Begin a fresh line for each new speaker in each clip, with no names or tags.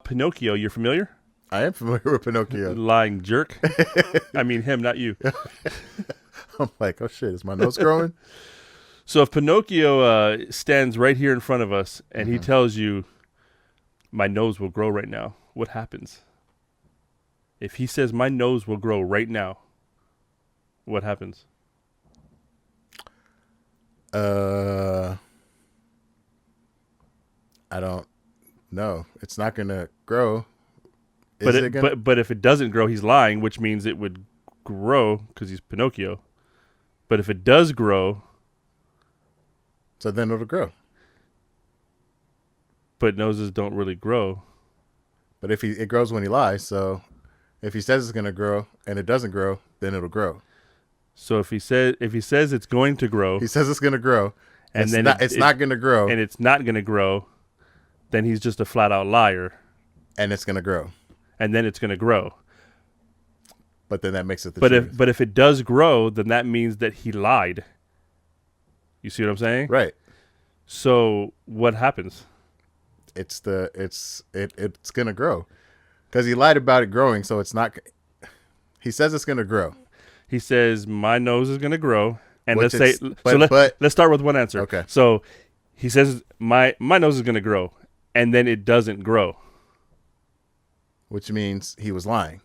Pinocchio. You're familiar?
I am familiar with Pinocchio.
Lying jerk. I mean him, not you.
I'm like, oh shit, is my nose growing?
So if Pinocchio stands right here in front of us and he tells you, my nose will grow right now, what happens? If he says, my nose will grow right now, what happens?
I don't know. It's not going to grow.
But if it doesn't grow, he's lying, which means it would grow because he's Pinocchio. But if it does grow...
So then it'll grow.
But noses don't really grow.
But if it grows when he lies, so if he says it's going to grow and it doesn't grow, then it'll grow.
So if he says it's going to grow...
He says it's going to grow,
and then
it's not going to grow.
And it's not going to grow, then he's just a flat-out liar.
And it's going to grow.
And then it's going to grow.
But then that makes it the truth.
But if it does grow, then that means that he lied. You see what I'm saying?
Right.
So what happens?
It's gonna grow, because he lied about it growing. So it's not. He says it's gonna grow.
He says my nose is gonna grow, and
Which
let's start with one answer.
Okay.
So he says my nose is gonna grow, and then it doesn't grow,
which means he was lying,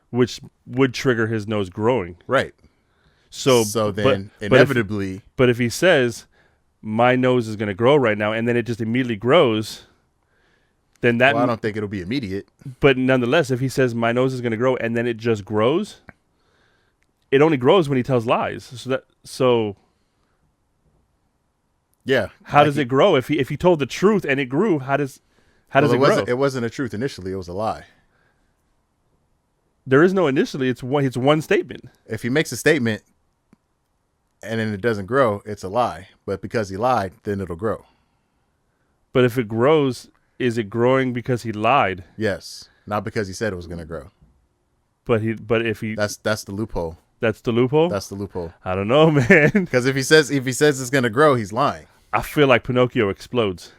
which would trigger his nose growing.
Right. So then inevitably.
But if he says my nose is going to grow right now, and then it just immediately grows, then that...
Well, I don't think it'll be immediate.
But nonetheless, if he says my nose is going to grow, and then it just grows, it only grows when he tells lies. So
yeah.
How does it grow? If he told the truth and it grew, how does it grow?
It wasn't a truth initially. It was a lie.
There is no initially. It's one statement.
If he makes a statement and then it doesn't grow, it's a lie. But because he lied, then it'll grow.
But if it grows, is it growing because he lied?
Yes, not because he said it was going to grow.
But if he
that's the loophole.
That's the loophole.
That's the loophole.
I don't know, man.
Because if he says it's going to grow, he's lying.
I feel like Pinocchio explodes.